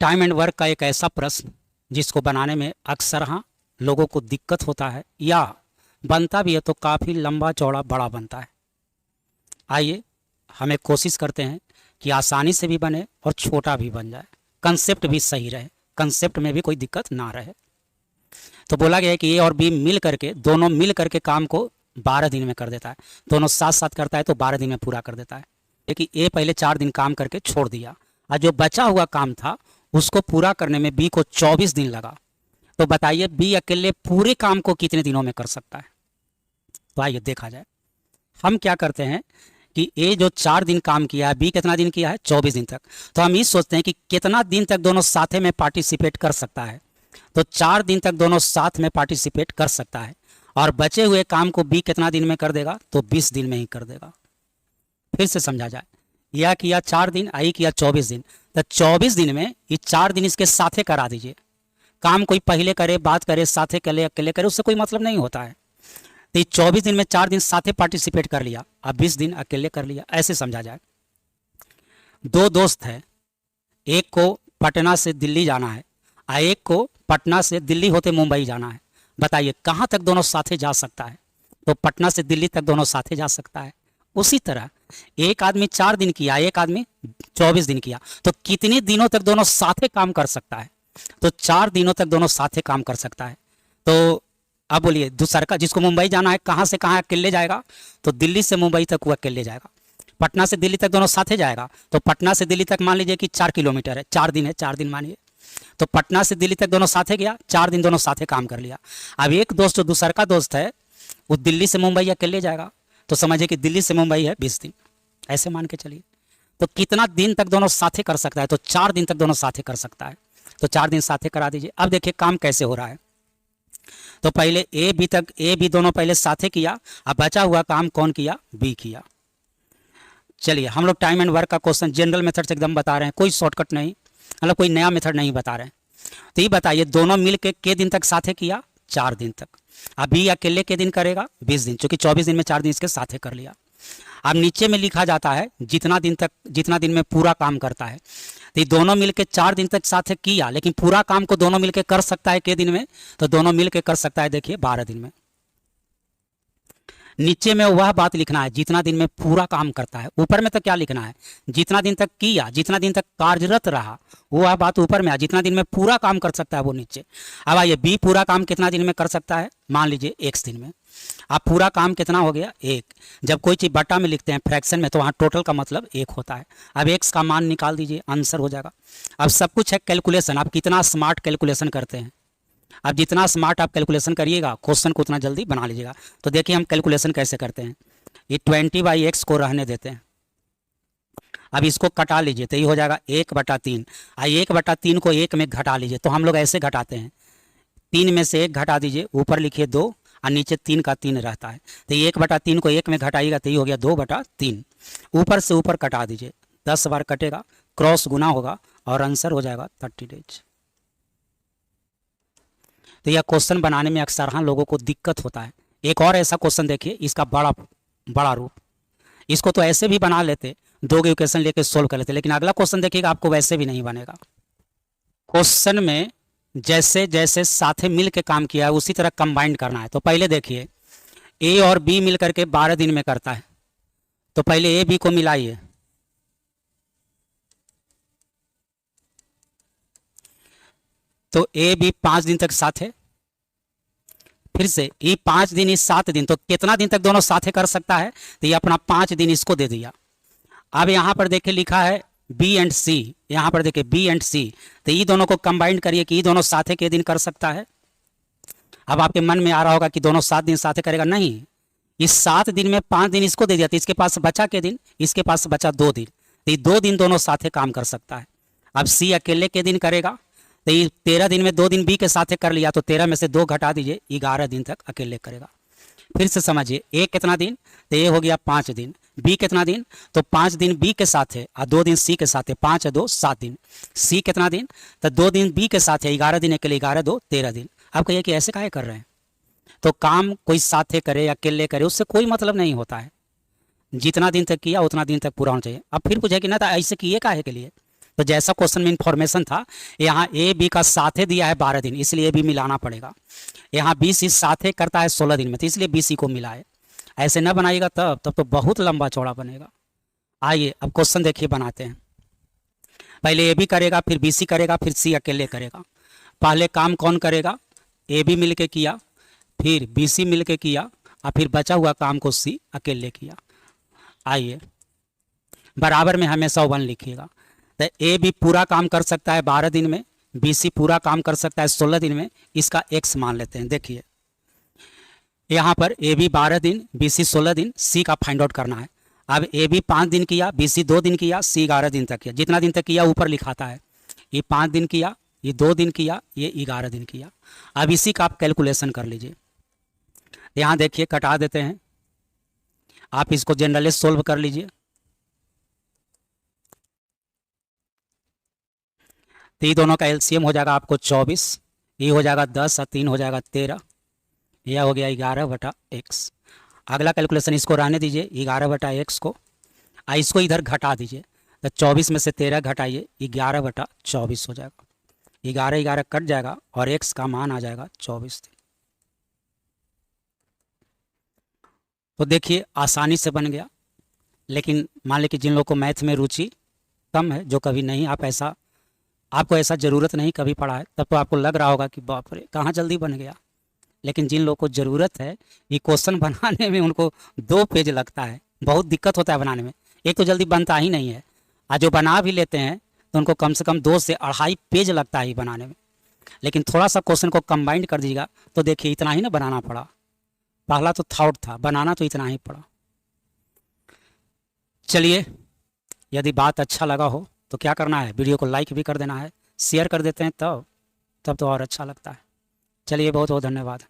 Time and work का एक ऐसा प्रश्न जिसको बनाने में अक्सर लोगों को दिक्कत होता है या बनता भी है तो काफ़ी लंबा चौड़ा बड़ा बनता है। आइए हम एक कोशिश करते हैं कि आसानी से भी बने और छोटा भी बन जाए, कंसेप्ट भी सही रहे, कंसेप्ट में भी कोई दिक्कत ना रहे। तो बोला गया है कि ए और बी मिल करके दोनों मिल करके काम को 12 दिन में कर देता है। दोनों साथ साथ करता है तो 12 दिन में पूरा कर देता है। लेकिन ए पहले 4 दिन काम करके छोड़ दिया और जो बचा हुआ काम था उसको पूरा करने में बी को 24 दिन लगा। तो बताइए बी अकेले पूरे काम को कितने दिनों में कर सकता है। तो आइए देखा जाए। हम क्या करते हैं कि ए जो 4 दिन काम किया है, बी कितना दिन किया है, 24 दिन तक। तो हम ये सोचते हैं कि कितना दिन तक दोनों साथ में पार्टिसिपेट कर सकता है। तो 4 दिन तक दोनों साथ में पार्टिसिपेट कर सकता है और बचे हुए काम को बी कितना दिन में कर देगा, तो 20 दिन में ही कर देगा। फिर से समझा जाए, यह किया 4 दिन, आई किया 24 दिन। तो 24 दिन में ये 4 दिन इसके साथे करा दीजिए। काम कोई पहले करे, बात करे, साथे करे, अकेले करे, उससे कोई मतलब नहीं होता है। तो ये 24 दिन में 4 दिन साथे पार्टिसिपेट कर लिया, अब 20 दिन अकेले कर लिया, ऐसे समझा जाए। दो दोस्त है, एक को पटना से दिल्ली जाना है और एक को पटना से दिल्ली होते मुंबई जाना है। बताइए कहाँ तक दोनों साथे जा सकता है। तो पटना से दिल्ली तक दोनों साथे जा सकता है। उसी तरह एक आदमी 4 दिन किया, एक आदमी 24 दिन किया, तो कितने दिनों तक दोनों साथे काम कर सकता है। तो 4 दिनों तक दोनों साथे काम कर सकता है। तो अब बोलिए दूसरा का, जिसको मुंबई जाना है, कहाँ से कहाँ अकेले जाएगा, तो दिल्ली से मुंबई तक वो अकेले जाएगा। पटना से दिल्ली तक दोनों साथे जाएगा, तो पटना से दिल्ली तक मान लीजिए कि 4 किलोमीटर है, 4 दिन है, 4 दिन मानिए। तो पटना से दिल्ली तक दोनों साथे गया, 4 दिन दोनों साथे काम कर लिया। अब एक दोस्त जो दूसरा का दोस्त है वो दिल्ली से मुंबई अकेले जाएगा, तो समझिए कि दिल्ली से मुंबई है 20 दिन, ऐसे मान के चलिए। तो कितना दिन तक दोनों साथे कर सकता है, तो 4 दिन तक दोनों साथे कर सकता है। तो 4 दिन साथे करा दीजिए। अब देखिए काम कैसे हो रहा है। तो पहले ए बी दोनों पहले साथे किया, अब बचा हुआ काम कौन किया, बी किया। चलिए हम लोग टाइम एंड वर्क का क्वेश्चन जनरल मेथड से एकदम बता रहे हैं, कोई शॉर्टकट नहीं, मतलब कोई नया मेथड नहीं बता रहे हैं। तो ये बताइए दोनों मिल के दिन तक साथे किया, 4 दिन तक। अभी अकेले के दिन करेगा 20 दिन, क्योंकि 24 दिन में 4 दिन इसके साथे कर लिया। अब नीचे में लिखा जाता है जितना दिन में पूरा काम करता है। तो ये दोनों मिलके 4 दिन तक साथे किया, लेकिन पूरा काम को दोनों मिलके कर सकता है के दिन में, तो दोनों मिलके कर सकता है देखिए 12 दिन में। नीचे में वह बात लिखना है जितना दिन में पूरा काम करता है, ऊपर में तो क्या लिखना है, जितना दिन तक किया, जितना दिन तक कार्यरत रहा, वह बात ऊपर में है। जितना दिन में पूरा काम कर सकता है वो नीचे। अब आइए बी पूरा काम कितना दिन में कर सकता है, मान लीजिए x दिन में। अब पूरा काम कितना हो गया, 1। जब कोई चीज़ बटा में लिखते हैं फ्रैक्शन में, तो वहाँ टोटल का मतलब 1 होता है। अब x का मान निकाल दीजिए, आंसर हो जाएगा। अब सब कुछ है कैलकुलेशन, आप कितना स्मार्ट कैलकुलेशन करते हैं। अब जितना स्मार्ट आप कैलकुलेशन करिएगा क्वेश्चन को उतना जल्दी बना लीजिएगा। तो देखिए हम कैलकुलेशन कैसे करते हैं। ये 20/x को रहने देते हैं। अब इसको कटा लीजिए तो ये हो जाएगा 1/3। 1/3 को 1 में घटा लीजिए, तो हम लोग ऐसे घटाते हैं, 3 में से 1 घटा दीजिए, ऊपर लिखिए 2 और नीचे 3 का 3 रहता है। तो 1/3 को 1 में घटाइएगा तो ये हो गया 2/3। ऊपर से ऊपर कटा दीजिए, 10 बार कटेगा, क्रॉस गुना होगा और आंसर हो जाएगा 30 डेज। तो यह क्वेश्चन बनाने में अक्सर लोगों को दिक्कत होता है। एक और ऐसा क्वेश्चन देखिए, इसका बड़ा बड़ा रूप। इसको तो ऐसे भी बना लेते, 2 के इक्वेशन लेके सोल्व कर लेते, लेकिन अगला क्वेश्चन देखिएगा आपको वैसे भी नहीं बनेगा। क्वेश्चन में जैसे जैसे साथे मिल के काम किया है उसी तरह कंबाइंड करना है। तो पहले देखिए ए और बी मिल करके 12 दिन में करता है, तो पहले ए बी को मिलाइए। तो ए बी 5 दिन तक साथे, फिर से ये 5 दिन, इस 7 दिन, तो कितना दिन तक दोनों साथे कर सकता है, तो ये अपना 5 दिन इसको दे दिया। अब यहाँ पर देखिए लिखा है बी एंड सी, यहाँ पर देखिए बी एंड सी, तो ये दोनों को कंबाइंड करिए कि ये दोनों साथे के दिन कर सकता है। अब आपके मन में आ रहा होगा कि दोनों 7 दिन साथे करेगा, नहीं, इस 7 दिन में 5 दिन इसको दे दिया, तो इसके पास बचा के दिन, इसके पास बचा 2 दिन, तो ये 2 दिन दोनों साथे काम कर सकता है। अब सी अकेले के दिन करेगा, तो ये 13 दिन में 2 दिन बी के साथ कर लिया, तो 13 में से 2 घटा दीजिए, 11 दिन तक अकेले करेगा। फिर से समझिए, ए कितना दिन, तो ये हो गया 5 दिन, बी कितना दिन, तो 5 दिन बी के साथ है और 2 दिन सी के साथ है, 5 2 7 दिन। सी कितना दिन, तो 2 दिन बी के साथ है, 11 दिन अकेले, 11 2 13 दिन। आप कहिए कि ऐसे काहे कर रहे हैं। तो काम कोई साथे करे या अकेले करे उससे कोई मतलब नहीं होता है, जितना दिन तक किया उतना दिन तक पूरा होना चाहिए। अब फिर पूछे कि ना था ऐसे किए काहे के लिए, तो जैसा क्वेश्चन में इंफॉर्मेशन था, यहाँ ए बी का साथे दिया है 12 दिन, इसलिए बी मिलाना पड़ेगा। यहाँ बी सी साथे करता है 16 दिन में, तो इसलिए बी सी को मिलाए। ऐसे न बनाइएगा तब तो बहुत लंबा चौड़ा बनेगा। आइए अब क्वेश्चन देखिए बनाते हैं। पहले ए बी करेगा, फिर बी सी करेगा, फिर सी अकेले करेगा। पहले काम कौन करेगा? ए बी मिल के किया, फिर बी सी मिल के किया, और फिर बचा हुआ काम को सी अकेले किया। आइए बराबर में हमेशा 1 लिखिएगा। तो ए बी पूरा काम कर सकता है 12 दिन में, बी सी पूरा काम कर सकता है 16 दिन में। इसका x मान लेते हैं। देखिए यहाँ पर ए बी 12 दिन, बी सी 16 दिन, सी का फाइंड आउट करना है। अब ए बी 5 दिन किया, बी सी 2 दिन किया, सी 11 दिन तक किया। जितना दिन तक किया ऊपर लिखाता है। ये 5 दिन किया, ये 2 दिन किया, ये 11 दिन किया। अब इसी का आप कैलकुलेशन कर लीजिए। यहाँ देखिए कटा देते हैं, आप इसको जनरली सोल्व कर लीजिए। तो ये दोनों का एलसीएम हो जाएगा आपको 24, ये हो जाएगा 10 और 3 हो जाएगा 13, यह हो गया 11/x। अगला कैलकुलेशन इसको रहने दीजिए 11/x को, इसको इधर घटा दीजिए। तो 24 में से 13 घटाइए, 11/24 हो जाएगा। 11 कट जाएगा और x का मान आ जाएगा 24 दिन। तो देखिए आसानी से बन गया। लेकिन मान लीजिए कि जिन लोगों को मैथ में रुचि कम है, जो कभी नहीं आपको ऐसा ज़रूरत नहीं कभी पढ़ा है, तब तो आपको लग रहा होगा कि बाप रे कहाँ जल्दी बन गया। लेकिन जिन लोगों को ज़रूरत है, ये क्वेश्चन बनाने में उनको 2 पेज लगता है, बहुत दिक्कत होता है बनाने में। एक तो जल्दी बनता ही नहीं है, और जो बना भी लेते हैं तो उनको कम से कम 2 से 2.5 पेज लगता है बनाने में। लेकिन थोड़ा सा क्वेश्चन को कंबाइंड कर दीजिएगा तो देखिए इतना ही ना बनाना पड़ा। पहला तो थॉट था, बनाना तो इतना ही पड़ा। चलिए, यदि बात अच्छा लगा हो तो क्या करना है, वीडियो को लाइक भी कर देना है, शेयर कर देते हैं तब तो और अच्छा लगता है। चलिए बहुत बहुत धन्यवाद।